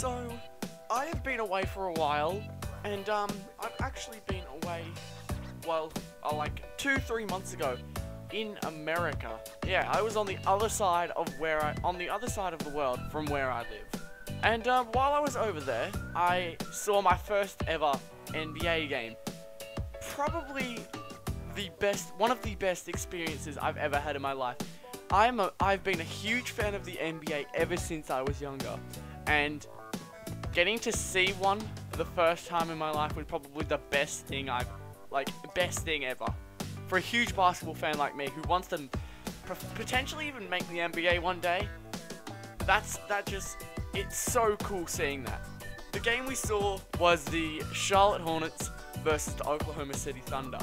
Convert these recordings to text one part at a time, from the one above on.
So, I have been away for a while, and I've actually been away, well, like 2-3 months ago, in America. Yeah, I was on the other side of the world from where I live. And while I was over there, I saw my first ever NBA game. Probably one of the best experiences I've ever had in my life. I've been a huge fan of the NBA ever since I was younger, and getting to see one for the first time in my life was probably the best thing best thing ever. For a huge basketball fan like me who wants to potentially even make the NBA one day, it's so cool seeing that. The game we saw was the Charlotte Hornets versus the Oklahoma City Thunder.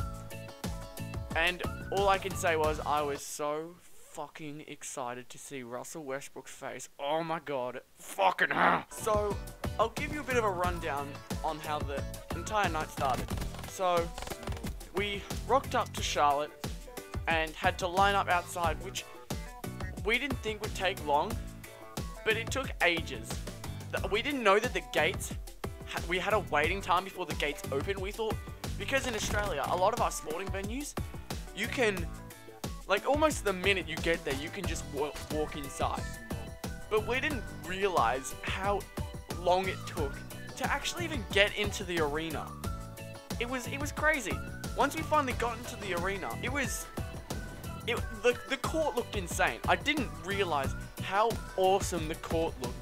And all I can say was I was so fucking excited to see Russell Westbrook's face. Oh my god, fucking hell. So, I'll give you a bit of a rundown on how the entire night started. So, we rocked up to Charlotte and had to line up outside, which we didn't think would take long, but it took ages. We didn't know that the gates, we had a waiting time before the gates opened. We thought, because in Australia, a lot of our sporting venues, you can, like, almost the minute you get there, you can just walk inside. But we didn't realize how long it took to actually even get into the arena. It was crazy. Once we finally got into the arena, the court looked insane. I didn't realize how awesome the court looked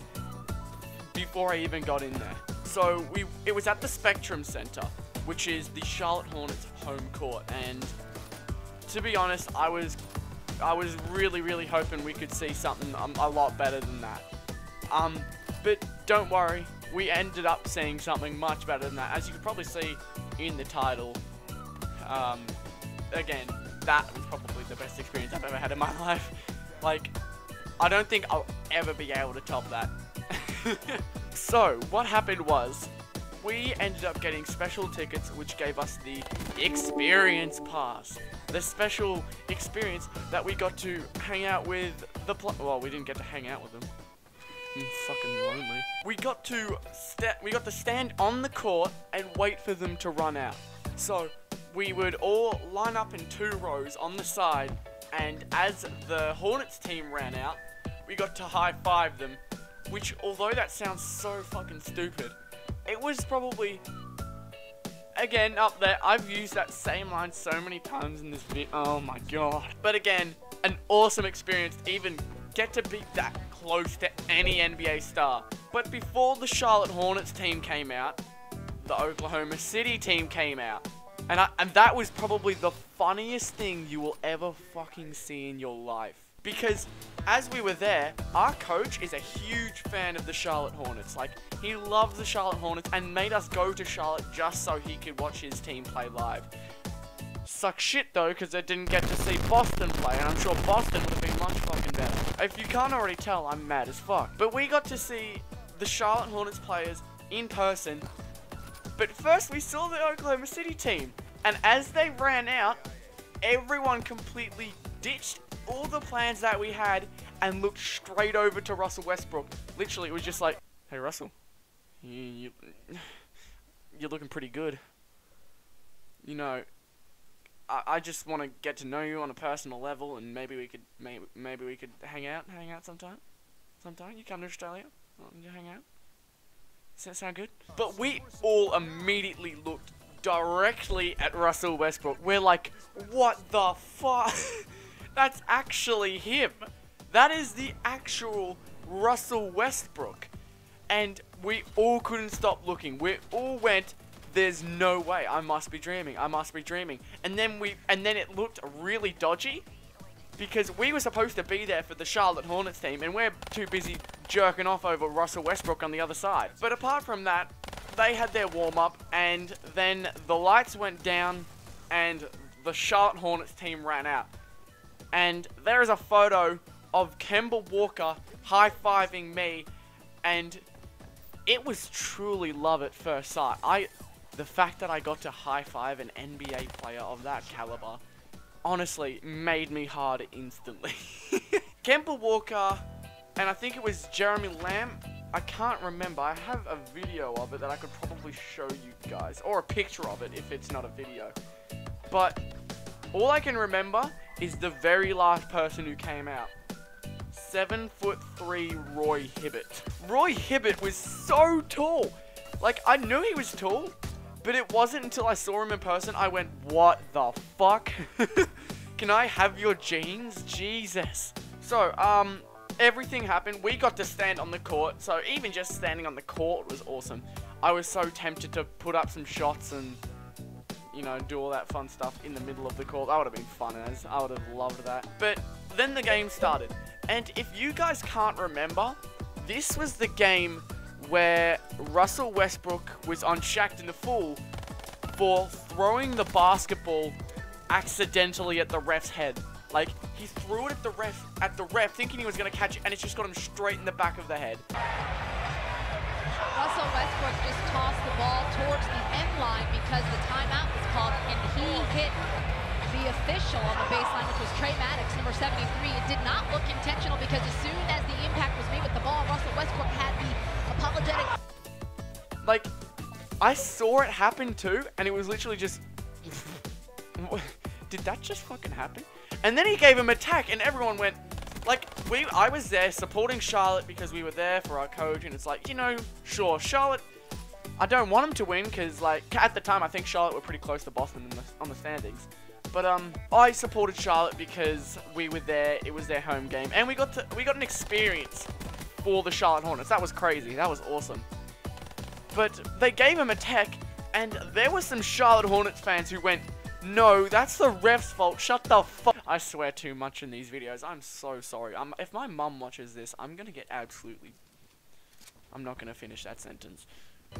before I even got in there. So it was at the Spectrum Center, which is the Charlotte Hornets home court, and to be honest, I was really hoping we could see something a lot better than that. But don't worry, we ended up seeing something much better than that. As you could probably see in the title, again, that was probably the best experience I've ever had in my life. Like, I don't think I'll ever be able to top that. So, what happened was, we ended up getting special tickets, which gave us the Experience Pass. The special experience that we got to hang out with well, we didn't get to hang out with them. I'm fucking lonely. We got to stand on the court and wait for them to run out. So, we would all line up in 2 rows on the side, and as the Hornets team ran out, we got to high-five them, which, although that sounds so fucking stupid, it was probably, again, up there. I've used that same line so many times in this video. Oh my god. But again, an awesome experience to even get to be that close to any NBA star. But before the Charlotte Hornets team came out, the Oklahoma City team came out. And that was probably the funniest thing you will ever fucking see in your life. Because as we were there, our coach is a huge fan of the Charlotte Hornets. Like, he loves the Charlotte Hornets and made us go to Charlotte just so he could watch his team play live. Sucks shit though, because I didn't get to see Boston play, and I'm sure Boston would have been much fucking better. If you can't already tell, I'm mad as fuck. But we got to see the Charlotte Hornets players in person. But first we saw the Oklahoma City team. And as they ran out, everyone completely ditched all the plans that we had and looked straight over to Russell Westbrook. Literally, it was just like, hey Russell, you're looking pretty good. You know, I just want to get to know you on a personal level, and maybe we could hang out sometime. You come to Australia, you hang out. Does that sound good? But we all immediately looked directly at Russell Westbrook. We're like, what the fuck? That's actually him. That is the actual Russell Westbrook. And we all couldn't stop looking. We all went, there's no way. I must be dreaming. I must be dreaming. And then it looked really dodgy, because we were supposed to be there for the Charlotte Hornets team, and we're too busy jerking off over Russell Westbrook on the other side. But apart from that, they had their warm-up, and then the lights went down, and the Charlotte Hornets team ran out. And there is a photo of Kemba Walker high-fiving me, and it was truly love at first sight. The fact that I got to high-five an NBA player of that caliber honestly made me hard instantly. Kemba Walker, and I think it was Jeremy Lamb, I can't remember. I have a video of it that I could probably show you guys. Or a picture of it if it's not a video. But all I can remember is the very last person who came out. 7'3" Roy Hibbert. Roy Hibbert was so tall. Like, I knew he was tall, but it wasn't until I saw him in person I went, what the fuck? Can I have your jeans? Jesus. So, everything happened. We got to stand on the court, so even just standing on the court was awesome. I was so tempted to put up some shots and, you know, do all that fun stuff in the middle of the court. That would have been fun as. I would have loved that. But then the game started. And if you guys can't remember, this was the game where Russell Westbrook was on Shaq in the Fool for throwing the basketball accidentally at the ref's head. Like, he threw it at the ref thinking he was going to catch it, and it just got him straight in the back of the head. Russell Westbrook just tossed the ball towards the end line because the timeout was called, and he hit the official on the baseline, which was Trey Maddox, number 73. It did not look intentional because as soon as the impact was made with the ball, Russell Westbrook had the apologetic. Like, I saw it happen too, and it was literally just... Did that just fucking happen? And then he gave him a tack, and everyone went... Like, I was there supporting Charlotte because we were there for our coach, and it's like, you know, sure, Charlotte... I don't want them to win because, like, at the time, I think Charlotte were pretty close to Boston on the standings. But, I supported Charlotte because we were there, it was their home game, and we got an experience for the Charlotte Hornets. That was crazy. That was awesome. But they gave him a tech, and there were some Charlotte Hornets fans who went, no, that's the ref's fault. Shut the fuck. I swear too much in these videos. I'm so sorry. If my mum watches this, I'm gonna get absolutely... I'm not gonna finish that sentence.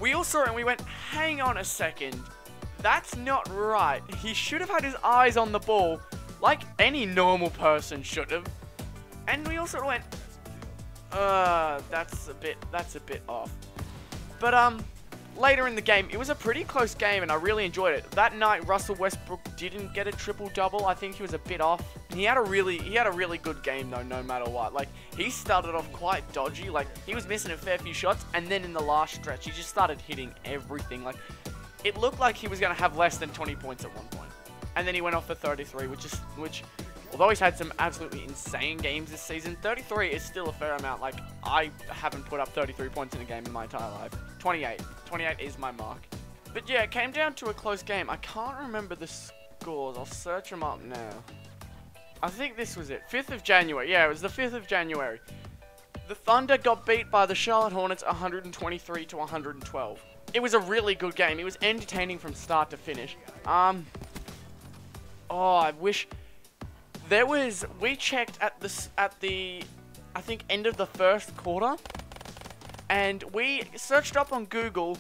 We all saw it and we went, hang on a second. That's not right. He should have had his eyes on the ball, like any normal person should have. And we also went, that's a bit off. But, later in the game, it was a pretty close game and I really enjoyed it. That night, Russell Westbrook didn't get a triple-double. I think he was a bit off. He had a really good game though, no matter what. Like, he started off quite dodgy. Like, he was missing a fair few shots, and then in the last stretch, he just started hitting everything. Like, it looked like he was going to have less than 20 points at one point. And then he went off for 33, which, although he's had some absolutely insane games this season, 33 is still a fair amount. Like, I haven't put up 33 points in a game in my entire life. 28. 28 is my mark. But yeah, it came down to a close game. I can't remember the scores. I'll search them up now. I think this was it. 5th of January. Yeah, it was the 5th of January. The Thunder got beat by the Charlotte Hornets 123 to 112. It was a really good game. It was entertaining from start to finish. Oh, I wish... we checked at the, I think, end of the first quarter, and we searched up on Google,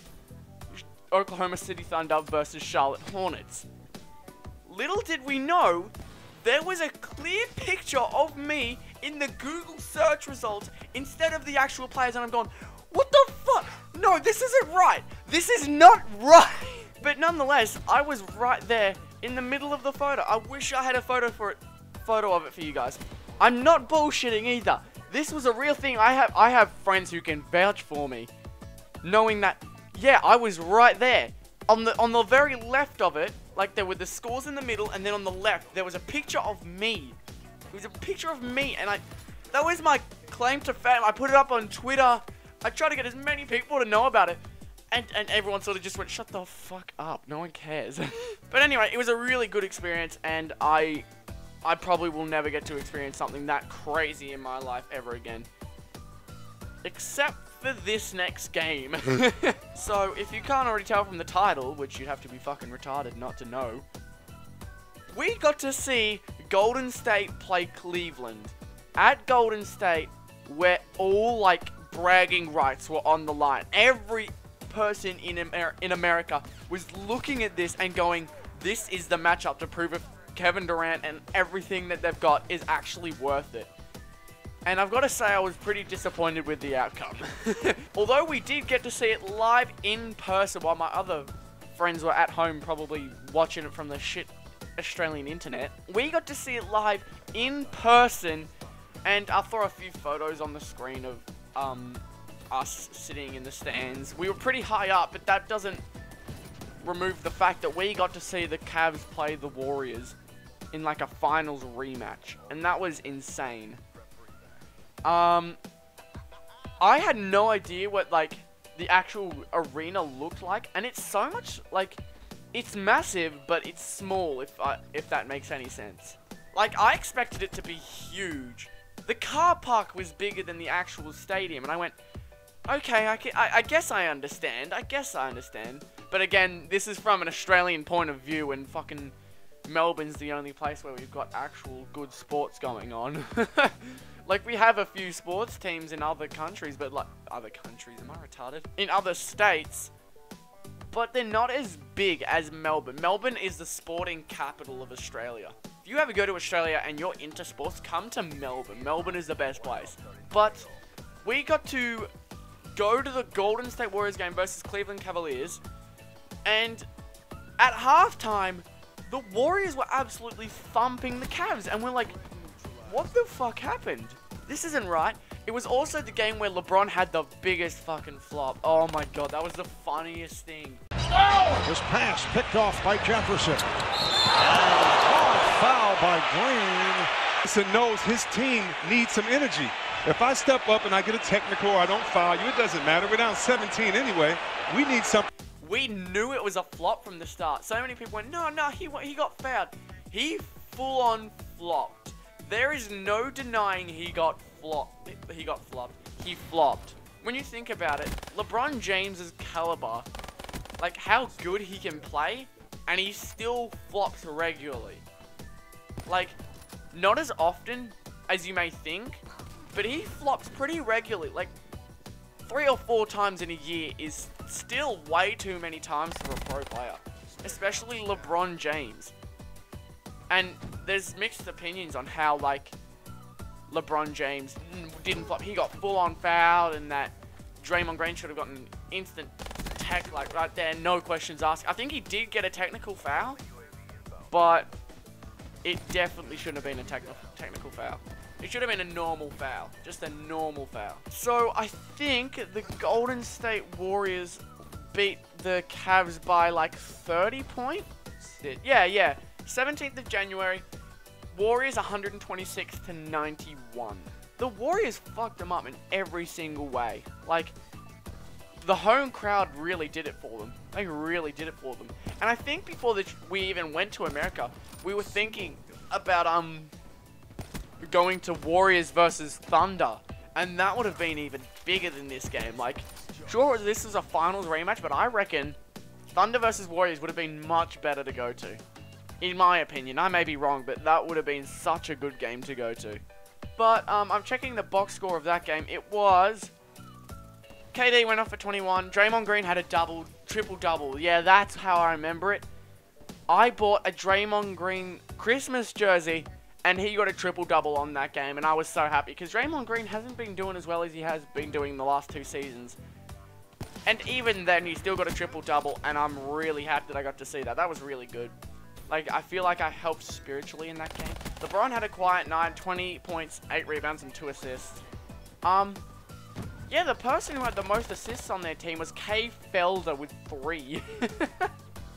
Oklahoma City Thunder versus Charlotte Hornets. Little did we know, there was a clear picture of me in the Google search results instead of the actual players, and I'm going, what the fuck? No, this isn't right. This is not right. But nonetheless, I was right there in the middle of the photo. I wish I had a photo of it for you guys. I'm not bullshitting either. This was a real thing. I have friends who can vouch for me, knowing that, yeah, I was right there. On the very left of it, like, there were the scores in the middle, and then on the left there was a picture of me. It was a picture of me, and that was my claim to fame. I put it up on Twitter. I tried to get as many people to know about it, and everyone sort of just went, shut the fuck up, no one cares. But anyway, it was a really good experience, and I probably will never get to experience something that crazy in my life ever again. Except for this next game. So, if you can't already tell from the title, which you'd have to be fucking retarded not to know, we got to see Golden State play Cleveland. At Golden State, where all, like, bragging rights were on the line. Every person in America was looking at this and going, this is the matchup to prove if Kevin Durant and everything that they've got is actually worth it. And I've got to say, I was pretty disappointed with the outcome. Although we did get to see it live in person while my other friends were at home probably watching it from the shit Australian internet. We got to see it live in person, and I'll throw a few photos on the screen of us sitting in the stands. We were pretty high up, but that doesn't remove the fact that we got to see the Cavs play the Warriors in like a finals rematch, and that was insane. I had no idea what like the actual arena looked like, and it's so much like, it's massive, but it's small, if that makes any sense. Like, I expected it to be huge. The car park was bigger than the actual stadium, and I went, okay, I guess I understand. But again, this is from an Australian point of view, and fucking Melbourne's the only place where we've got actual good sports going on. Like, we have a few sports teams in other countries, but like, other countries, am I retarded? In other states, but they're not as big as Melbourne. Melbourne is the sporting capital of Australia. If you ever go to Australia and you're into sports, come to Melbourne. Melbourne is the best place. But we got to go to the Golden State Warriors game versus Cleveland Cavaliers, and at halftime, the Warriors were absolutely thumping the Cavs, and we're like, what the fuck happened? This isn't right. It was also the game where LeBron had the biggest fucking flop. Oh my god, that was the funniest thing. This pass picked off by Jefferson. And foul by Green. Jefferson knows his team needs some energy. If I step up and I get a technical or I don't foul you, it doesn't matter. We're down 17 anyway. We need something. We knew it was a flop from the start. So many people went, no, he got fouled. He full-on flopped. There is no denying he got flopped. He flopped. When you think about it, LeBron James's caliber, like how good he can play, and he still flops regularly. Like, not as often as you may think, but he flops pretty regularly. Like, 3 or 4 times in a year is still way too many times for a pro player, especially LeBron James. And there's mixed opinions on how, like, LeBron James didn't flop. He got full-on fouled, and that Draymond Green should have gotten an instant tech, like, right there, no questions asked. I think he did get a technical foul, but it definitely shouldn't have been a technical foul. It should have been a normal foul. Just a normal foul. So, I think the Golden State Warriors beat the Cavs by, like, 30 points? Yeah. 17th of January, Warriors 126-91. The Warriors fucked them up in every single way. Like, the home crowd really did it for them. They really did it for them. And I think before we even went to America, we were thinking about going to Warriors versus Thunder, and that would have been even bigger than this game. Like, sure, this is a finals rematch, but I reckon Thunder versus Warriors would have been much better to go to. In my opinion, I may be wrong, but that would have been such a good game to go to. But, I'm checking the box score of that game. It was, KD went off for 21, Draymond Green had a triple-double. Yeah, that's how I remember it. I bought a Draymond Green Christmas jersey, and he got a triple-double on that game, and I was so happy, because Draymond Green hasn't been doing as well as he has been doing in the last 2 seasons. And even then, he still got a triple-double, and I'm really happy that I got to see that. That was really good. Like, I feel like I helped spiritually in that game. LeBron had a quiet night, 20 points, 8 rebounds, and 2 assists. Yeah, the person who had the most assists on their team was K. Felder with 3.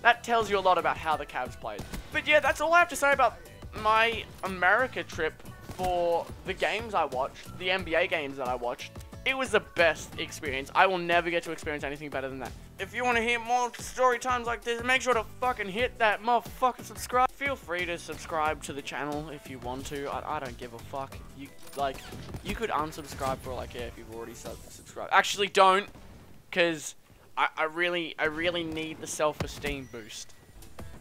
That tells you a lot about how the Cavs played. But yeah, that's all I have to say about my America trip for the games I watched, the NBA games that I watched. It was the best experience. I will never get to experience anything better than that. If you want to hear more story times like this, make sure to fucking hit that motherfucking subscribe. Feel free to subscribe to the channel if you want to. I don't give a fuck. You could unsubscribe for like, yeah, if you've already subscribed. Actually, don't, because I really need the self-esteem boost.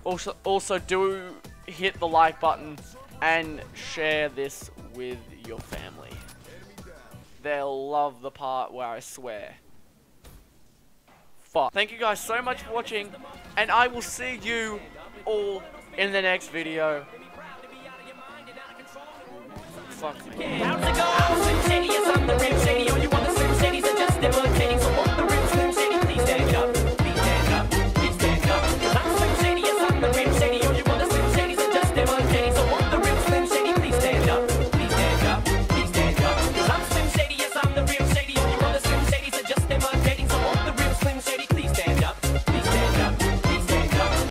Also do hit the like button and share this with your family. They'll love the part where I swear. Fuck. Thank you guys so much for watching, and I will see you all in the next video. Fuck me.